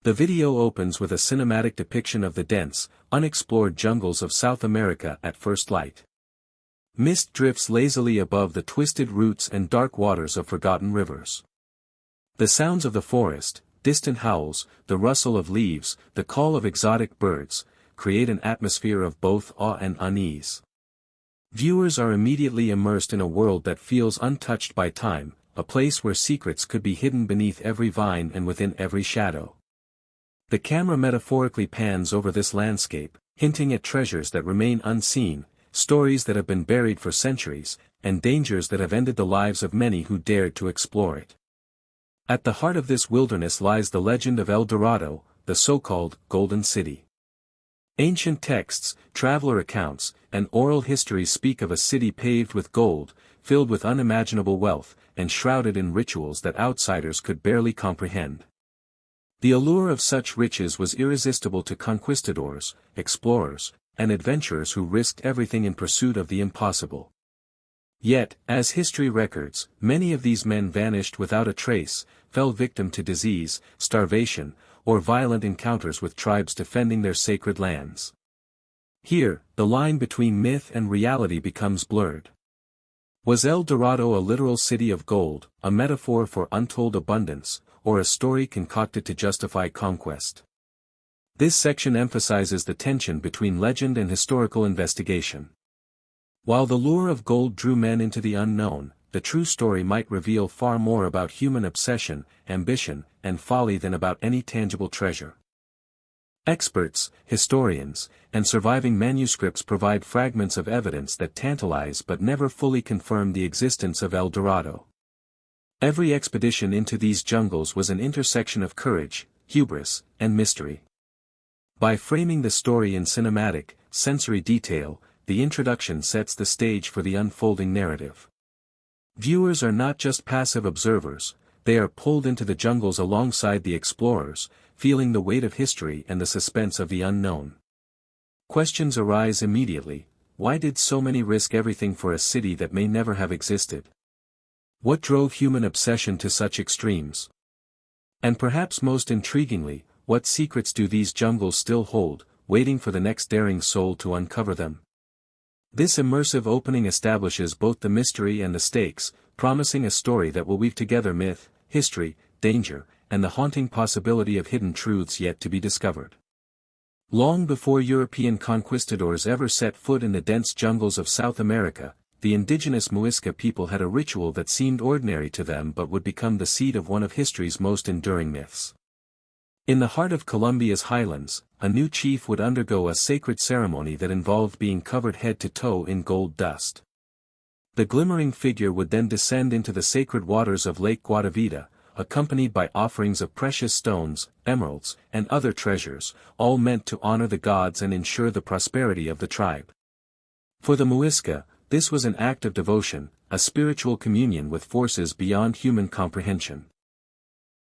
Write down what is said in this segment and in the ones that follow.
The video opens with a cinematic depiction of the dense, unexplored jungles of South America at first light. Mist drifts lazily above the twisted roots and dark waters of forgotten rivers. The sounds of the forest, distant howls, the rustle of leaves, the call of exotic birds, create an atmosphere of both awe and unease. Viewers are immediately immersed in a world that feels untouched by time, a place where secrets could be hidden beneath every vine and within every shadow. The camera metaphorically pans over this landscape, hinting at treasures that remain unseen, stories that have been buried for centuries, and dangers that have ended the lives of many who dared to explore it. At the heart of this wilderness lies the legend of El Dorado, the so-called Golden City. Ancient texts, traveler accounts, and oral histories speak of a city paved with gold, filled with unimaginable wealth, and shrouded in rituals that outsiders could barely comprehend. The allure of such riches was irresistible to conquistadors, explorers, and adventurers who risked everything in pursuit of the impossible. Yet, as history records, many of these men vanished without a trace, fell victim to disease, starvation, or violent encounters with tribes defending their sacred lands. Here, the line between myth and reality becomes blurred. Was El Dorado a literal city of gold, a metaphor for untold abundance, or a story concocted to justify conquest? This section emphasizes the tension between legend and historical investigation. While the lure of gold drew men into the unknown, the true story might reveal far more about human obsession, ambition, and folly than about any tangible treasure. Experts, historians, and surviving manuscripts provide fragments of evidence that tantalize but never fully confirm the existence of El Dorado. Every expedition into these jungles was an intersection of courage, hubris, and mystery. By framing the story in cinematic, sensory detail, the introduction sets the stage for the unfolding narrative. Viewers are not just passive observers, they are pulled into the jungles alongside the explorers, feeling the weight of history and the suspense of the unknown. Questions arise immediately: why did so many risk everything for a city that may never have existed? What drove human obsession to such extremes? And perhaps most intriguingly, what secrets do these jungles still hold, waiting for the next daring soul to uncover them? This immersive opening establishes both the mystery and the stakes, promising a story that will weave together myth, history, danger, and the haunting possibility of hidden truths yet to be discovered. Long before European conquistadors ever set foot in the dense jungles of South America, the indigenous Muisca people had a ritual that seemed ordinary to them but would become the seed of one of history's most enduring myths. In the heart of Colombia's highlands, a new chief would undergo a sacred ceremony that involved being covered head to toe in gold dust. The glimmering figure would then descend into the sacred waters of Lake Guatavita, accompanied by offerings of precious stones, emeralds, and other treasures, all meant to honor the gods and ensure the prosperity of the tribe. For the Muisca, this was an act of devotion, a spiritual communion with forces beyond human comprehension.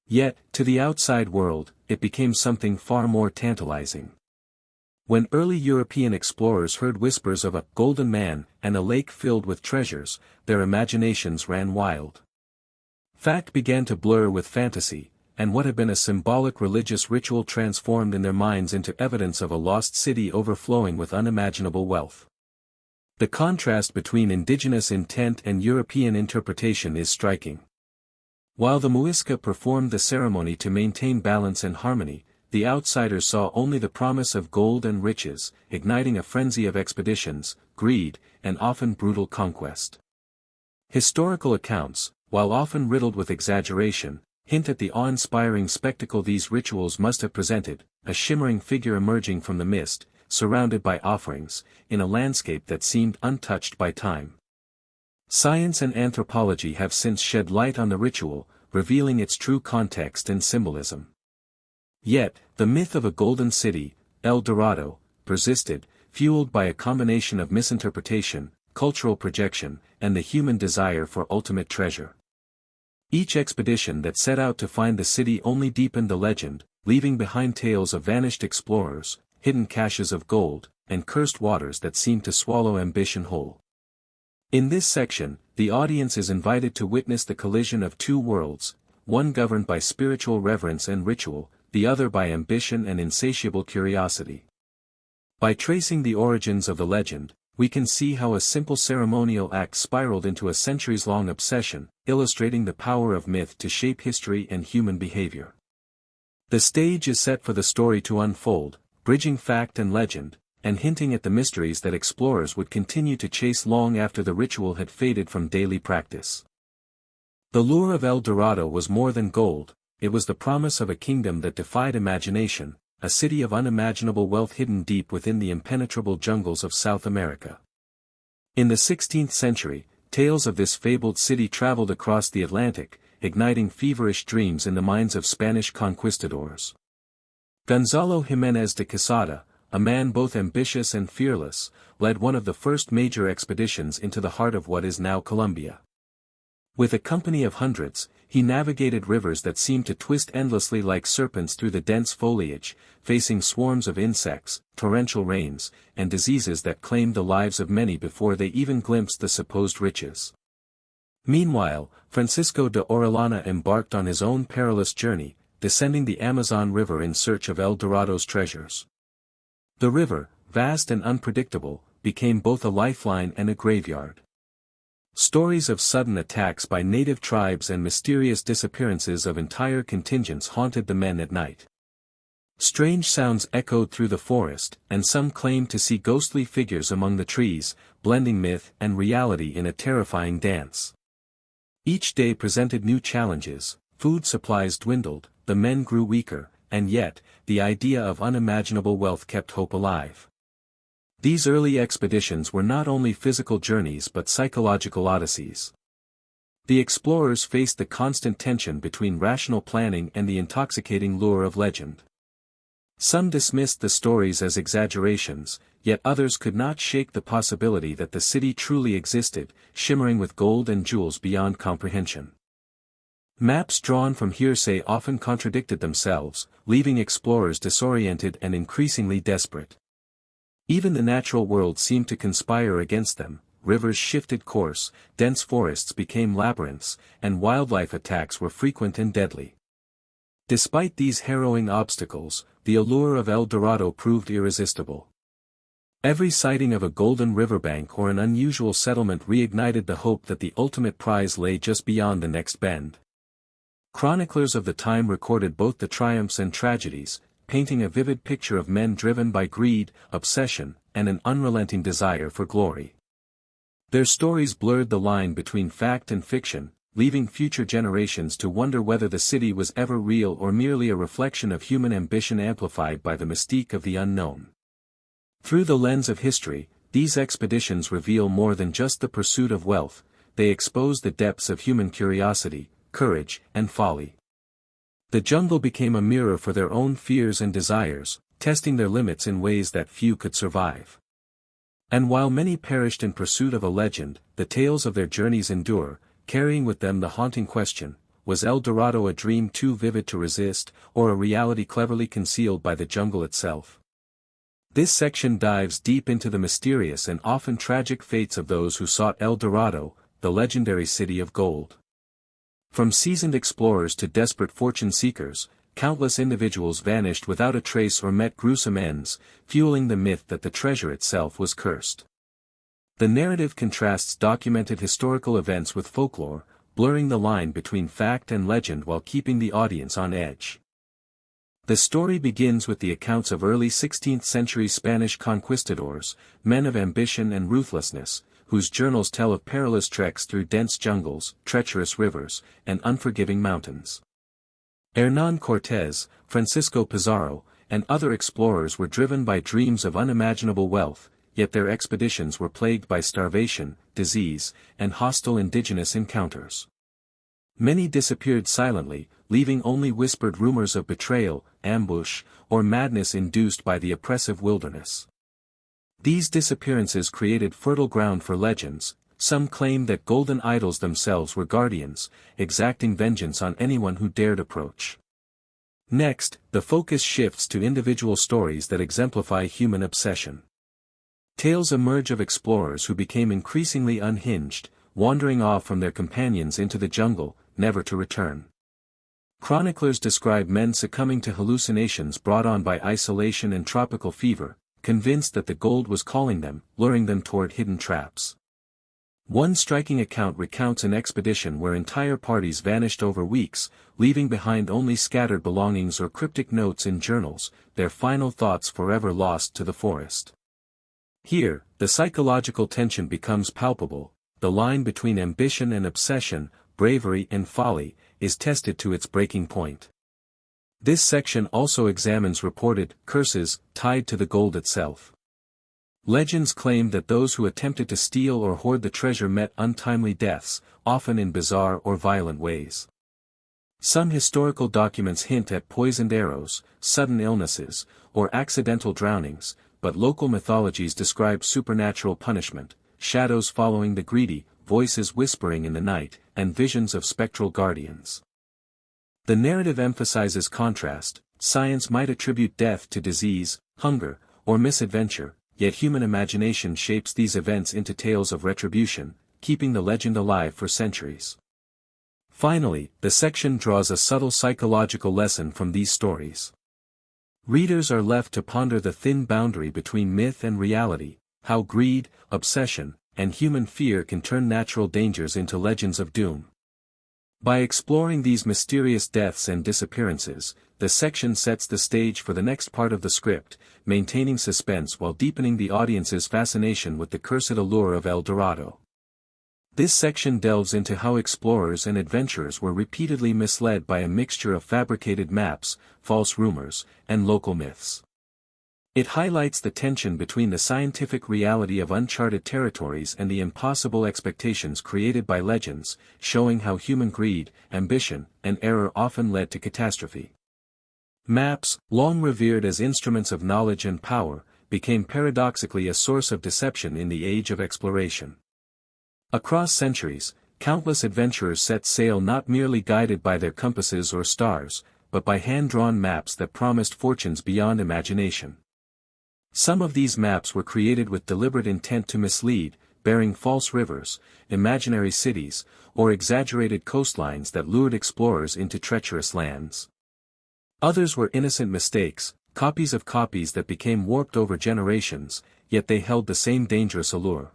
Yet, to the outside world, it became something far more tantalizing. When early European explorers heard whispers of a golden man and a lake filled with treasures, their imaginations ran wild. Fact began to blur with fantasy, and what had been a symbolic religious ritual transformed in their minds into evidence of a lost city overflowing with unimaginable wealth. The contrast between indigenous intent and European interpretation is striking. While the Muisca performed the ceremony to maintain balance and harmony, the outsiders saw only the promise of gold and riches, igniting a frenzy of expeditions, greed, and often brutal conquest. Historical accounts, while often riddled with exaggeration, hint at the awe-inspiring spectacle these rituals must have presented: a shimmering figure emerging from the mist, surrounded by offerings, in a landscape that seemed untouched by time. Science and anthropology have since shed light on the ritual, revealing its true context and symbolism. Yet, the myth of a golden city, El Dorado, persisted, fueled by a combination of misinterpretation, cultural projection, and the human desire for ultimate treasure. Each expedition that set out to find the city only deepened the legend, leaving behind tales of vanished explorers, hidden caches of gold, and cursed waters that seemed to swallow ambition whole. In this section, the audience is invited to witness the collision of two worlds, one governed by spiritual reverence and ritual, the other by ambition and insatiable curiosity. By tracing the origins of the legend, we can see how a simple ceremonial act spiraled into a centuries-long obsession, illustrating the power of myth to shape history and human behavior. The stage is set for the story to unfold, bridging fact and legend, and hinting at the mysteries that explorers would continue to chase long after the ritual had faded from daily practice. The lure of El Dorado was more than gold, it was the promise of a kingdom that defied imagination, a city of unimaginable wealth hidden deep within the impenetrable jungles of South America. In the 16th century, tales of this fabled city traveled across the Atlantic, igniting feverish dreams in the minds of Spanish conquistadors. Gonzalo Jiménez de Quesada, a man both ambitious and fearless, led one of the first major expeditions into the heart of what is now Colombia. With a company of hundreds, he navigated rivers that seemed to twist endlessly like serpents through the dense foliage, facing swarms of insects, torrential rains, and diseases that claimed the lives of many before they even glimpsed the supposed riches. Meanwhile, Francisco de Orellana embarked on his own perilous journey, descending the Amazon River in search of El Dorado's treasures. The river, vast and unpredictable, became both a lifeline and a graveyard. Stories of sudden attacks by native tribes and mysterious disappearances of entire contingents haunted the men at night. Strange sounds echoed through the forest, and some claimed to see ghostly figures among the trees, blending myth and reality in a terrifying dance. Each day presented new challenges, food supplies dwindled, the men grew weaker, and yet, the idea of unimaginable wealth kept hope alive. These early expeditions were not only physical journeys but psychological odysseys. The explorers faced the constant tension between rational planning and the intoxicating lure of legend. Some dismissed the stories as exaggerations, yet others could not shake the possibility that the city truly existed, shimmering with gold and jewels beyond comprehension. Maps drawn from hearsay often contradicted themselves, leaving explorers disoriented and increasingly desperate. Even the natural world seemed to conspire against them, rivers shifted course, dense forests became labyrinths, and wildlife attacks were frequent and deadly. Despite these harrowing obstacles, the allure of El Dorado proved irresistible. Every sighting of a golden riverbank or an unusual settlement reignited the hope that the ultimate prize lay just beyond the next bend. Chroniclers of the time recorded both the triumphs and tragedies, painting a vivid picture of men driven by greed, obsession, and an unrelenting desire for glory. Their stories blurred the line between fact and fiction, leaving future generations to wonder whether the city was ever real or merely a reflection of human ambition amplified by the mystique of the unknown. Through the lens of history, these expeditions reveal more than just the pursuit of wealth, they expose the depths of human curiosity, courage, and folly. The jungle became a mirror for their own fears and desires, testing their limits in ways that few could survive. And while many perished in pursuit of a legend, the tales of their journeys endure, carrying with them the haunting question, was El Dorado a dream too vivid to resist, or a reality cleverly concealed by the jungle itself? This section dives deep into the mysterious and often tragic fates of those who sought El Dorado, the legendary city of gold. From seasoned explorers to desperate fortune-seekers, countless individuals vanished without a trace or met gruesome ends, fueling the myth that the treasure itself was cursed. The narrative contrasts documented historical events with folklore, blurring the line between fact and legend while keeping the audience on edge. The story begins with the accounts of early 16th-century Spanish conquistadors, men of ambition and ruthlessness, whose journals tell of perilous treks through dense jungles, treacherous rivers, and unforgiving mountains. Hernán Cortés, Francisco Pizarro, and other explorers were driven by dreams of unimaginable wealth, yet their expeditions were plagued by starvation, disease, and hostile indigenous encounters. Many disappeared silently, leaving only whispered rumors of betrayal, ambush, or madness induced by the oppressive wilderness. These disappearances created fertile ground for legends. Some claimed that golden idols themselves were guardians, exacting vengeance on anyone who dared approach. Next, the focus shifts to individual stories that exemplify human obsession. Tales emerge of explorers who became increasingly unhinged, wandering off from their companions into the jungle, never to return. Chroniclers describe men succumbing to hallucinations brought on by isolation and tropical fever, convinced that the gold was calling them, luring them toward hidden traps. One striking account recounts an expedition where entire parties vanished over weeks, leaving behind only scattered belongings or cryptic notes in journals, their final thoughts forever lost to the forest. Here, the psychological tension becomes palpable. The line between ambition and obsession, bravery and folly, is tested to its breaking point. This section also examines reported curses tied to the gold itself. Legends claim that those who attempted to steal or hoard the treasure met untimely deaths, often in bizarre or violent ways. Some historical documents hint at poisoned arrows, sudden illnesses, or accidental drownings, but local mythologies describe supernatural punishment, shadows following the greedy, voices whispering in the night, and visions of spectral guardians. The narrative emphasizes contrast. Science might attribute death to disease, hunger, or misadventure, yet human imagination shapes these events into tales of retribution, keeping the legend alive for centuries. Finally, the section draws a subtle psychological lesson from these stories. Readers are left to ponder the thin boundary between myth and reality, how greed, obsession, and human fear can turn natural dangers into legends of doom. By exploring these mysterious deaths and disappearances, the section sets the stage for the next part of the script, maintaining suspense while deepening the audience's fascination with the cursed allure of El Dorado. This section delves into how explorers and adventurers were repeatedly misled by a mixture of fabricated maps, false rumors, and local myths. It highlights the tension between the scientific reality of uncharted territories and the impossible expectations created by legends, showing how human greed, ambition, and error often led to catastrophe. Maps, long revered as instruments of knowledge and power, became paradoxically a source of deception in the age of exploration. Across centuries, countless adventurers set sail not merely guided by their compasses or stars, but by hand-drawn maps that promised fortunes beyond imagination. Some of these maps were created with deliberate intent to mislead, bearing false rivers, imaginary cities, or exaggerated coastlines that lured explorers into treacherous lands. Others were innocent mistakes, copies of copies that became warped over generations, yet they held the same dangerous allure.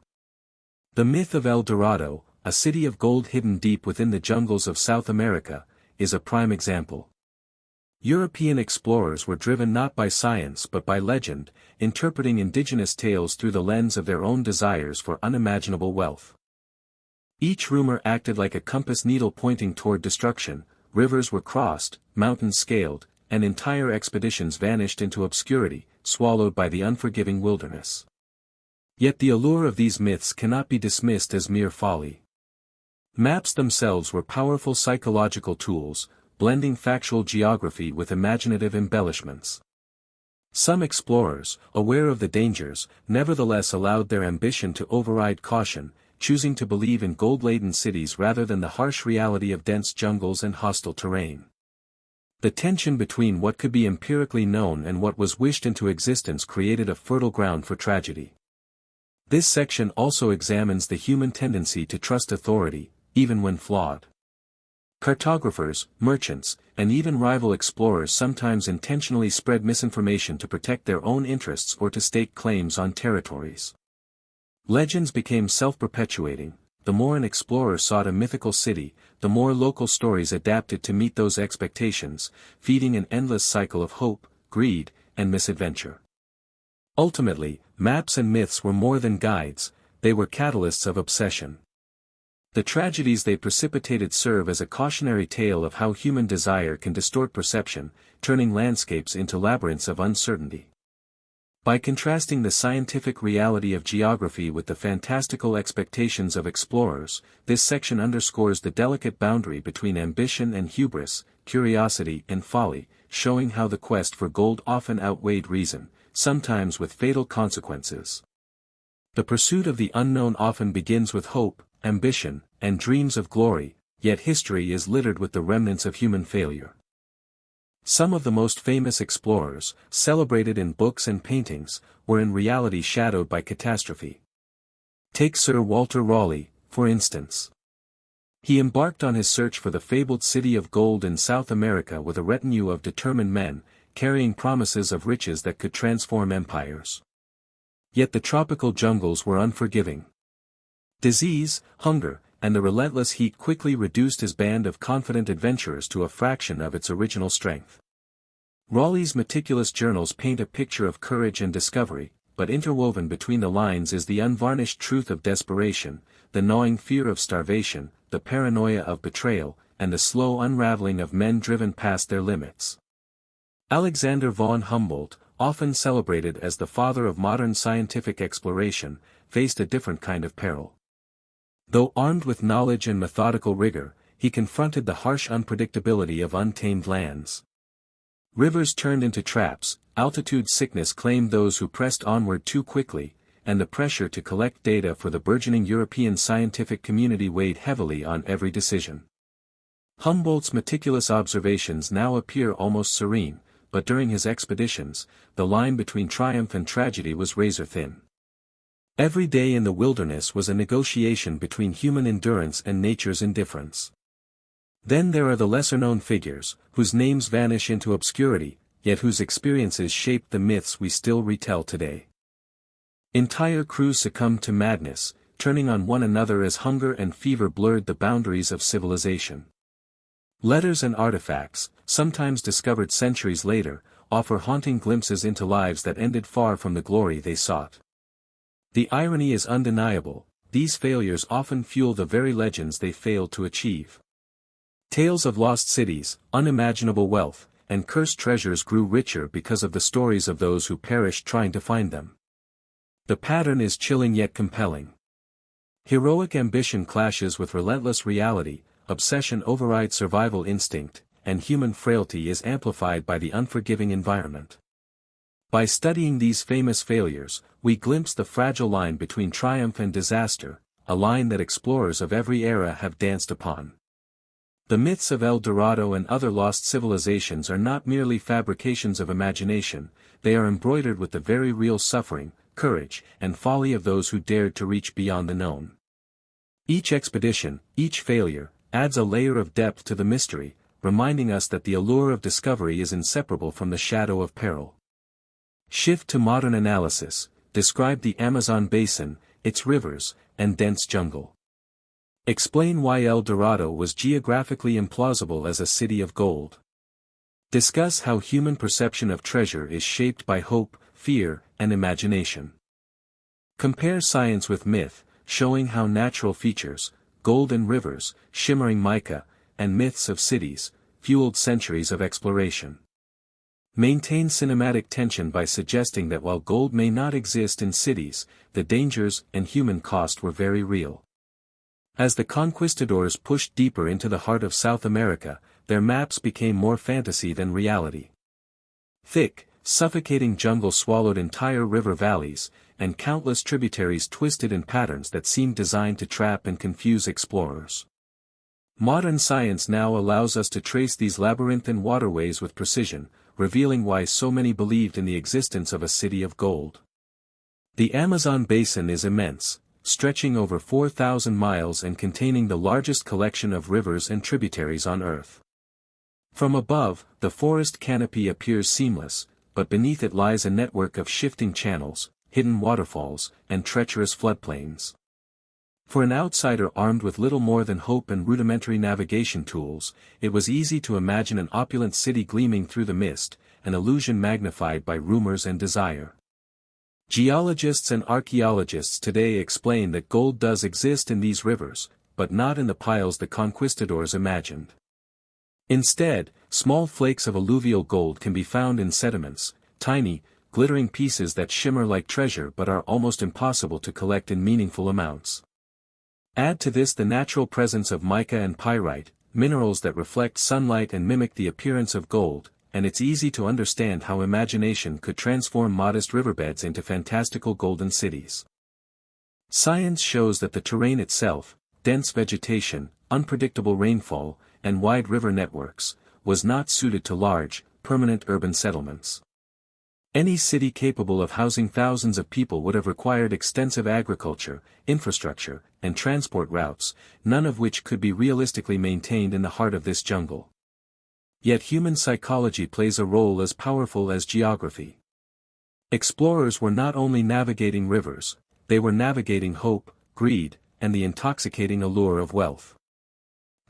The myth of El Dorado, a city of gold hidden deep within the jungles of South America, is a prime example. European explorers were driven not by science but by legend, interpreting indigenous tales through the lens of their own desires for unimaginable wealth. Each rumor acted like a compass needle pointing toward destruction. Rivers were crossed, mountains scaled, and entire expeditions vanished into obscurity, swallowed by the unforgiving wilderness. Yet the allure of these myths cannot be dismissed as mere folly. Maps themselves were powerful psychological tools, blending factual geography with imaginative embellishments. Some explorers, aware of the dangers, nevertheless allowed their ambition to override caution, choosing to believe in gold-laden cities rather than the harsh reality of dense jungles and hostile terrain. The tension between what could be empirically known and what was wished into existence created a fertile ground for tragedy. This section also examines the human tendency to trust authority, even when flawed. Cartographers, merchants, and even rival explorers sometimes intentionally spread misinformation to protect their own interests or to stake claims on territories. Legends became self-perpetuating. The more an explorer sought a mythical city, the more local stories adapted to meet those expectations, feeding an endless cycle of hope, greed, and misadventure. Ultimately, maps and myths were more than guides, they were catalysts of obsession. The tragedies they precipitated serve as a cautionary tale of how human desire can distort perception, turning landscapes into labyrinths of uncertainty. By contrasting the scientific reality of geography with the fantastical expectations of explorers, this section underscores the delicate boundary between ambition and hubris, curiosity and folly, showing how the quest for gold often outweighed reason, sometimes with fatal consequences. The pursuit of the unknown often begins with hope, ambition, and dreams of glory, yet history is littered with the remnants of human failure. Some of the most famous explorers, celebrated in books and paintings, were in reality shadowed by catastrophe. Take Sir Walter Raleigh, for instance. He embarked on his search for the fabled city of gold in South America with a retinue of determined men, carrying promises of riches that could transform empires. Yet the tropical jungles were unforgiving. Disease, hunger, and the relentless heat quickly reduced his band of confident adventurers to a fraction of its original strength. Raleigh's meticulous journals paint a picture of courage and discovery, but interwoven between the lines is the unvarnished truth of desperation, the gnawing fear of starvation, the paranoia of betrayal, and the slow unraveling of men driven past their limits. Alexander von Humboldt, often celebrated as the father of modern scientific exploration, faced a different kind of peril. Though armed with knowledge and methodical rigor, he confronted the harsh unpredictability of untamed lands. Rivers turned into traps, altitude sickness claimed those who pressed onward too quickly, and the pressure to collect data for the burgeoning European scientific community weighed heavily on every decision. Humboldt's meticulous observations now appear almost serene, but during his expeditions, the line between triumph and tragedy was razor-thin. Every day in the wilderness was a negotiation between human endurance and nature's indifference. Then there are the lesser-known figures, whose names vanish into obscurity, yet whose experiences shaped the myths we still retell today. Entire crews succumbed to madness, turning on one another as hunger and fever blurred the boundaries of civilization. Letters and artifacts, sometimes discovered centuries later, offer haunting glimpses into lives that ended far from the glory they sought. The irony is undeniable, these failures often fuel the very legends they failed to achieve. Tales of lost cities, unimaginable wealth, and cursed treasures grew richer because of the stories of those who perished trying to find them. The pattern is chilling yet compelling. Heroic ambition clashes with relentless reality, obsession overrides survival instinct, and human frailty is amplified by the unforgiving environment. By studying these famous failures, we glimpse the fragile line between triumph and disaster, a line that explorers of every era have danced upon. The myths of El Dorado and other lost civilizations are not merely fabrications of imagination, they are embroidered with the very real suffering, courage, and folly of those who dared to reach beyond the known. Each expedition, each failure, adds a layer of depth to the mystery, reminding us that the allure of discovery is inseparable from the shadow of peril. Shift to modern analysis, describe the Amazon basin, its rivers, and dense jungle. Explain why El Dorado was geographically implausible as a city of gold. Discuss how human perception of treasure is shaped by hope, fear, and imagination. Compare science with myth, showing how natural features, gold and rivers, shimmering mica, and myths of cities, fueled centuries of exploration. Maintain cinematic tension by suggesting that while gold may not exist in cities, the dangers and human cost were very real. As the conquistadors pushed deeper into the heart of South America, their maps became more fantasy than reality. Thick, suffocating jungle swallowed entire river valleys, and countless tributaries twisted in patterns that seemed designed to trap and confuse explorers. Modern science now allows us to trace these labyrinthine waterways with precision, revealing why so many believed in the existence of a city of gold. The Amazon basin is immense, stretching over 4,000 miles and containing the largest collection of rivers and tributaries on Earth. From above, the forest canopy appears seamless, but beneath it lies a network of shifting channels, hidden waterfalls, and treacherous floodplains. For an outsider armed with little more than hope and rudimentary navigation tools, it was easy to imagine an opulent city gleaming through the mist, an illusion magnified by rumors and desire. Geologists and archaeologists today explain that gold does exist in these rivers, but not in the piles the conquistadors imagined. Instead, small flakes of alluvial gold can be found in sediments, tiny, glittering pieces that shimmer like treasure but are almost impossible to collect in meaningful amounts. Add to this the natural presence of mica and pyrite, minerals that reflect sunlight and mimic the appearance of gold, and it's easy to understand how imagination could transform modest riverbeds into fantastical golden cities. Science shows that the terrain itself, dense vegetation, unpredictable rainfall, and wide river networks, was not suited to large, permanent urban settlements. Any city capable of housing thousands of people would have required extensive agriculture, infrastructure, and transport routes, none of which could be realistically maintained in the heart of this jungle. Yet human psychology plays a role as powerful as geography. Explorers were not only navigating rivers, they were navigating hope, greed, and the intoxicating allure of wealth.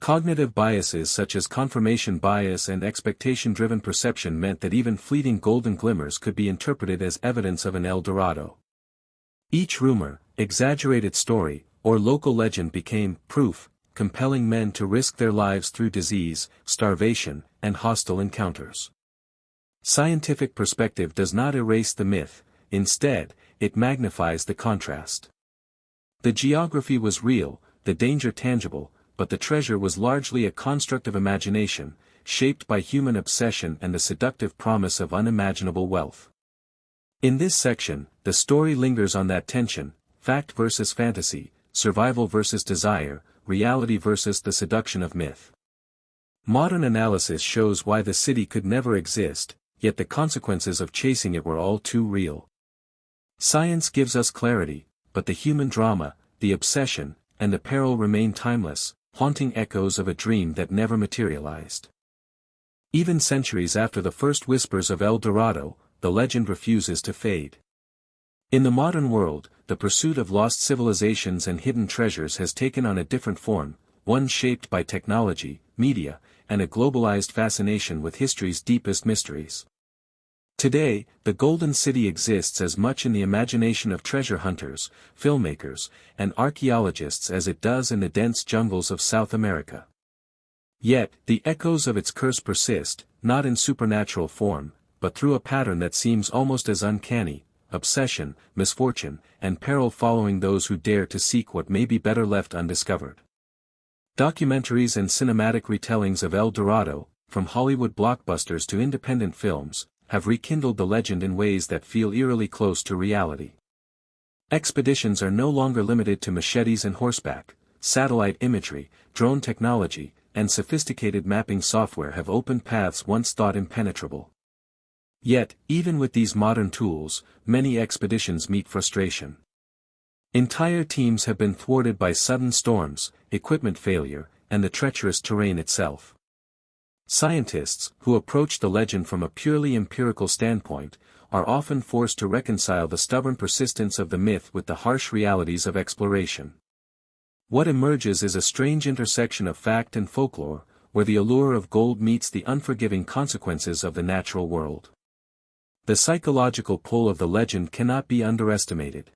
Cognitive biases such as confirmation bias and expectation-driven perception meant that even fleeting golden glimmers could be interpreted as evidence of an El Dorado. Each rumor, exaggerated story, or local legend became proof, compelling men to risk their lives through disease, starvation, and hostile encounters. Scientific perspective does not erase the myth, instead, it magnifies the contrast. The geography was real, the danger tangible, but the treasure was largely a construct of imagination, shaped by human obsession and the seductive promise of unimaginable wealth. In this section, the story lingers on that tension, fact versus fantasy, survival versus desire, reality versus the seduction of myth. Modern analysis shows why the city could never exist, yet the consequences of chasing it were all too real. Science gives us clarity, but the human drama, the obsession, and the peril remain timeless, haunting echoes of a dream that never materialized. Even centuries after the first whispers of El Dorado, the legend refuses to fade. In the modern world, the pursuit of lost civilizations and hidden treasures has taken on a different form, one shaped by technology, media, and a globalized fascination with history's deepest mysteries. Today, the Golden City exists as much in the imagination of treasure hunters, filmmakers, and archaeologists as it does in the dense jungles of South America. Yet, the echoes of its curse persist, not in supernatural form, but through a pattern that seems almost as uncanny: obsession, misfortune, and peril following those who dare to seek what may be better left undiscovered. Documentaries and cinematic retellings of El Dorado, from Hollywood blockbusters to independent films, have rekindled the legend in ways that feel eerily close to reality. Expeditions are no longer limited to machetes and horseback. Satellite imagery, drone technology, and sophisticated mapping software have opened paths once thought impenetrable. Yet, even with these modern tools, many expeditions meet frustration. Entire teams have been thwarted by sudden storms, equipment failure, and the treacherous terrain itself. Scientists, who approach the legend from a purely empirical standpoint, are often forced to reconcile the stubborn persistence of the myth with the harsh realities of exploration. What emerges is a strange intersection of fact and folklore, where the allure of gold meets the unforgiving consequences of the natural world. The psychological pull of the legend cannot be underestimated.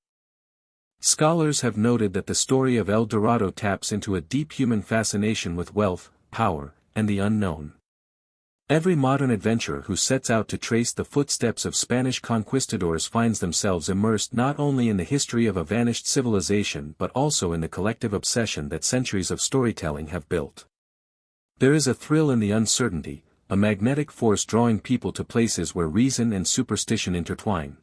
Scholars have noted that the story of El Dorado taps into a deep human fascination with wealth, power, and the unknown. Every modern adventurer who sets out to trace the footsteps of Spanish conquistadors finds themselves immersed not only in the history of a vanished civilization but also in the collective obsession that centuries of storytelling have built. There is a thrill in the uncertainty, a magnetic force drawing people to places where reason and superstition intertwine.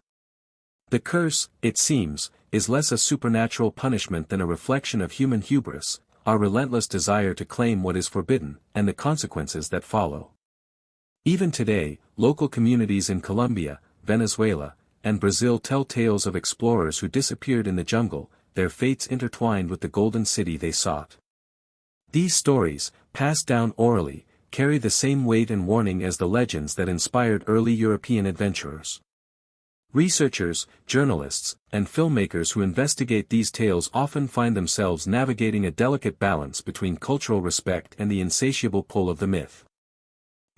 The curse, it seems, is less a supernatural punishment than a reflection of human hubris, our relentless desire to claim what is forbidden, and the consequences that follow. Even today, local communities in Colombia, Venezuela, and Brazil tell tales of explorers who disappeared in the jungle, their fates intertwined with the golden city they sought. These stories, passed down orally, carry the same weight and warning as the legends that inspired early European adventurers. Researchers, journalists, and filmmakers who investigate these tales often find themselves navigating a delicate balance between cultural respect and the insatiable pull of the myth.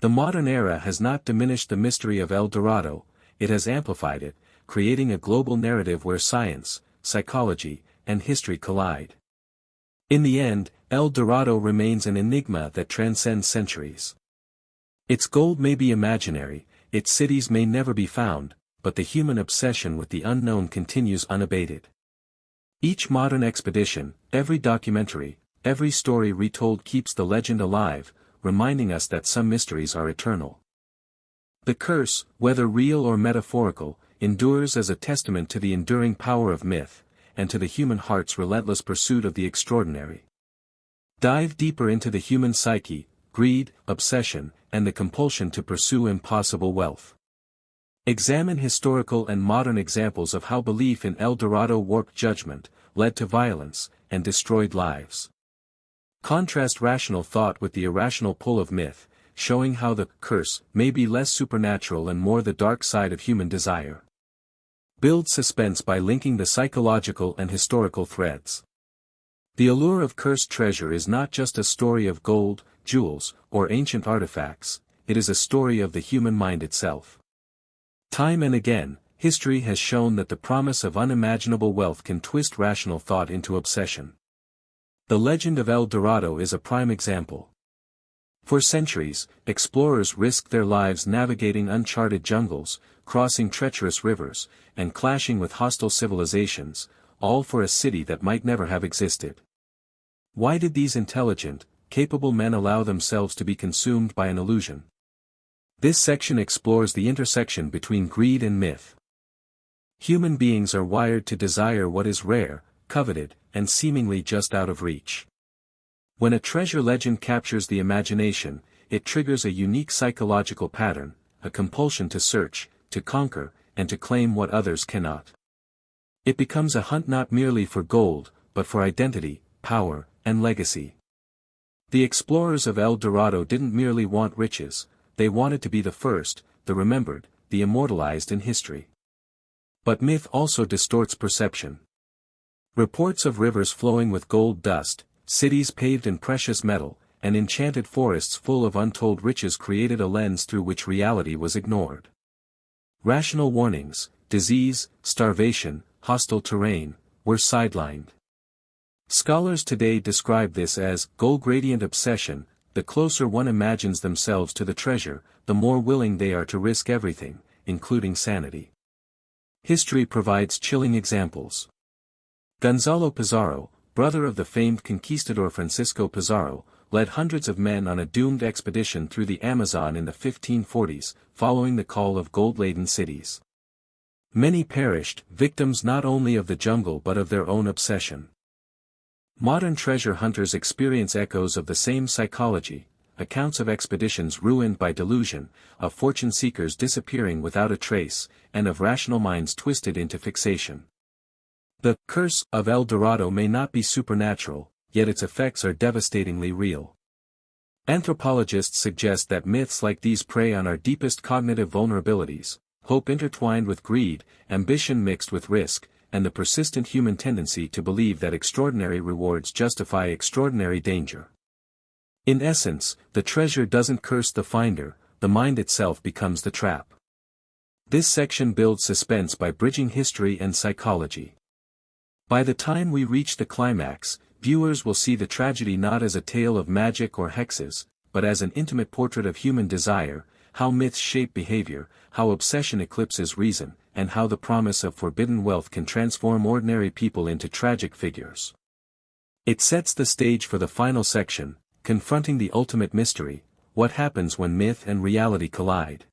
The modern era has not diminished the mystery of El Dorado, it has amplified it, creating a global narrative where science, psychology, and history collide. In the end, El Dorado remains an enigma that transcends centuries. Its gold may be imaginary, its cities may never be found, but the human obsession with the unknown continues unabated. Each modern expedition, every documentary, every story retold keeps the legend alive, reminding us that some mysteries are eternal. The curse, whether real or metaphorical, endures as a testament to the enduring power of myth, and to the human heart's relentless pursuit of the extraordinary. Dive deeper into the human psyche, greed, obsession, and the compulsion to pursue impossible wealth. Examine historical and modern examples of how belief in El Dorado warped judgment, led to violence, and destroyed lives. Contrast rational thought with the irrational pull of myth, showing how the curse may be less supernatural and more the dark side of human desire. Build suspense by linking the psychological and historical threads. The allure of cursed treasure is not just a story of gold, jewels, or ancient artifacts, it is a story of the human mind itself. Time and again, history has shown that the promise of unimaginable wealth can twist rational thought into obsession. The legend of El Dorado is a prime example. For centuries, explorers risked their lives navigating uncharted jungles, crossing treacherous rivers, and clashing with hostile civilizations, all for a city that might never have existed. Why did these intelligent, capable men allow themselves to be consumed by an illusion? This section explores the intersection between greed and myth. Human beings are wired to desire what is rare, coveted, and seemingly just out of reach. When a treasure legend captures the imagination, it triggers a unique psychological pattern, a compulsion to search, to conquer, and to claim what others cannot. It becomes a hunt not merely for gold, but for identity, power, and legacy. The explorers of El Dorado didn't merely want riches, they wanted to be the first, the remembered, the immortalized in history. But myth also distorts perception. Reports of rivers flowing with gold dust, cities paved in precious metal, and enchanted forests full of untold riches created a lens through which reality was ignored. Rational warnings, disease, starvation, hostile terrain, were sidelined. Scholars today describe this as goal gradient obsession. The closer one imagines themselves to the treasure, the more willing they are to risk everything, including sanity. History provides chilling examples. Gonzalo Pizarro, brother of the famed conquistador Francisco Pizarro, led hundreds of men on a doomed expedition through the Amazon in the 1540s, following the call of gold-laden cities. Many perished, victims not only of the jungle but of their own obsession. Modern treasure hunters experience echoes of the same psychology, accounts of expeditions ruined by delusion, of fortune seekers disappearing without a trace, and of rational minds twisted into fixation. The curse of El Dorado may not be supernatural, yet its effects are devastatingly real. Anthropologists suggest that myths like these prey on our deepest cognitive vulnerabilities, hope intertwined with greed, ambition mixed with risk, and the persistent human tendency to believe that extraordinary rewards justify extraordinary danger. In essence, the treasure doesn't curse the finder, the mind itself becomes the trap. This section builds suspense by bridging history and psychology. By the time we reach the climax, viewers will see the tragedy not as a tale of magic or hexes, but as an intimate portrait of human desire, how myths shape behavior, how obsession eclipses reason, and how the promise of forbidden wealth can transform ordinary people into tragic figures. It sets the stage for the final section, confronting the ultimate mystery, what happens when myth and reality collide.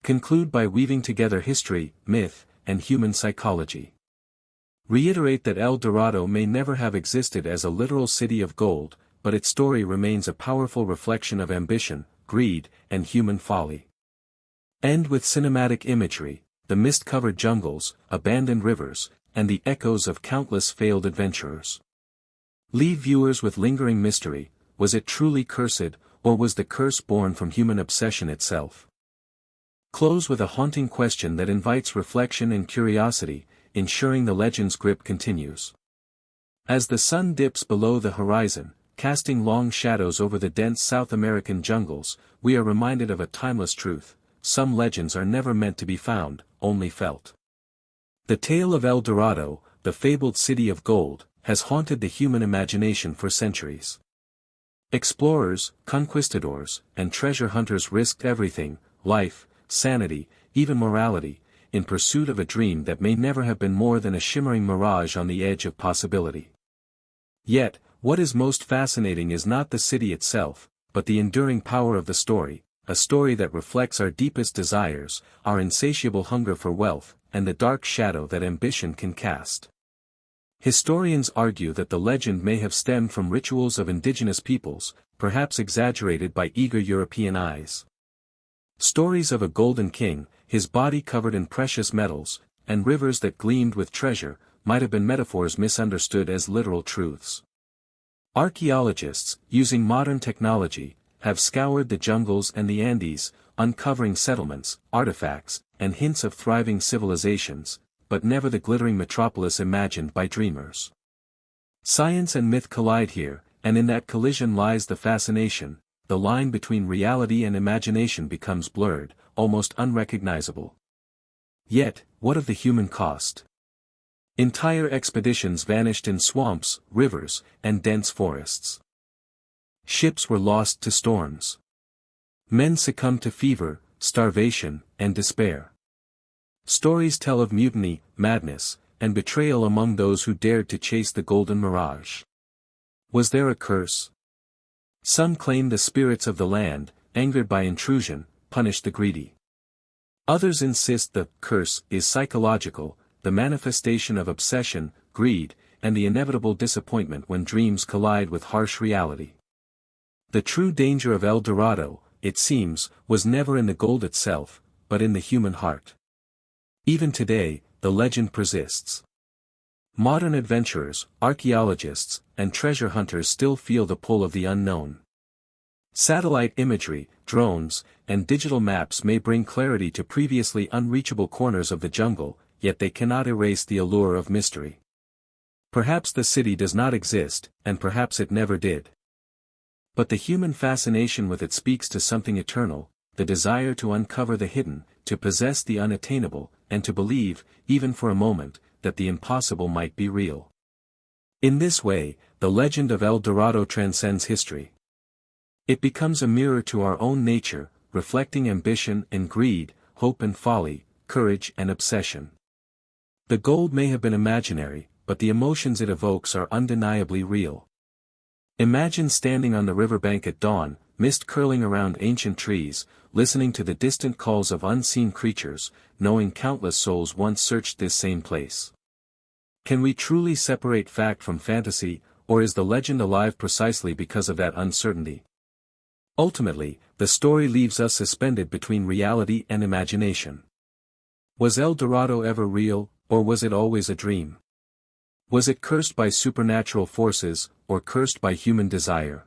Conclude by weaving together history, myth, and human psychology. Reiterate that El Dorado may never have existed as a literal city of gold, but its story remains a powerful reflection of ambition, greed, and human folly. End with cinematic imagery, the mist-covered jungles, abandoned rivers, and the echoes of countless failed adventurers. Leave viewers with lingering mystery, was it truly cursed, or was the curse born from human obsession itself? Close with a haunting question that invites reflection and curiosity, ensuring the legend's grip continues. As the sun dips below the horizon, casting long shadows over the dense South American jungles, we are reminded of a timeless truth: some legends are never meant to be found, only felt. The tale of El Dorado, the fabled city of gold, has haunted the human imagination for centuries. Explorers, conquistadors, and treasure hunters risked everything, life, sanity, even morality, in pursuit of a dream that may never have been more than a shimmering mirage on the edge of possibility. Yet, what is most fascinating is not the city itself, but the enduring power of the story, a story that reflects our deepest desires, our insatiable hunger for wealth, and the dark shadow that ambition can cast. Historians argue that the legend may have stemmed from rituals of indigenous peoples, perhaps exaggerated by eager European eyes. Stories of a golden king, his body covered in precious metals, and rivers that gleamed with treasure, might have been metaphors misunderstood as literal truths. Archaeologists, using modern technology, have scoured the jungles and the Andes, uncovering settlements, artifacts, and hints of thriving civilizations, but never the glittering metropolis imagined by dreamers. Science and myth collide here, and in that collision lies the fascination. The line between reality and imagination becomes blurred, almost unrecognizable. Yet, what of the human cost? Entire expeditions vanished in swamps, rivers, and dense forests. Ships were lost to storms. Men succumbed to fever, starvation, and despair. Stories tell of mutiny, madness, and betrayal among those who dared to chase the golden mirage. Was there a curse? Some claim the spirits of the land, angered by intrusion, punished the greedy. Others insist the curse is psychological, the manifestation of obsession, greed, and the inevitable disappointment when dreams collide with harsh reality. The true danger of El Dorado, it seems, was never in the gold itself, but in the human heart. Even today, the legend persists. Modern adventurers, archaeologists, and treasure hunters still feel the pull of the unknown. Satellite imagery, drones, and digital maps may bring clarity to previously unreachable corners of the jungle, yet they cannot erase the allure of mystery. Perhaps the city does not exist, and perhaps it never did. But the human fascination with it speaks to something eternal, the desire to uncover the hidden, to possess the unattainable, and to believe, even for a moment, that the impossible might be real. In this way, the legend of El Dorado transcends history. It becomes a mirror to our own nature, reflecting ambition and greed, hope and folly, courage and obsession. The gold may have been imaginary, but the emotions it evokes are undeniably real. Imagine standing on the riverbank at dawn, mist curling around ancient trees, listening to the distant calls of unseen creatures, knowing countless souls once searched this same place. Can we truly separate fact from fantasy, or is the legend alive precisely because of that uncertainty? Ultimately, the story leaves us suspended between reality and imagination. Was El Dorado ever real, or was it always a dream? Was it cursed by supernatural forces, or cursed by human desire?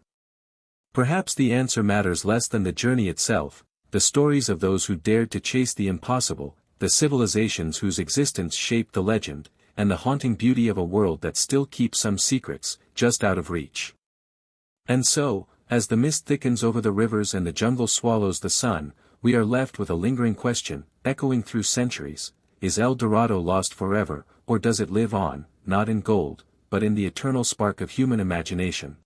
Perhaps the answer matters less than the journey itself, the stories of those who dared to chase the impossible, the civilizations whose existence shaped the legend, and the haunting beauty of a world that still keeps some secrets, just out of reach. And so, as the mist thickens over the rivers and the jungle swallows the sun, we are left with a lingering question, echoing through centuries: is El Dorado lost forever, or does it live on, not in gold, but in the eternal spark of human imagination?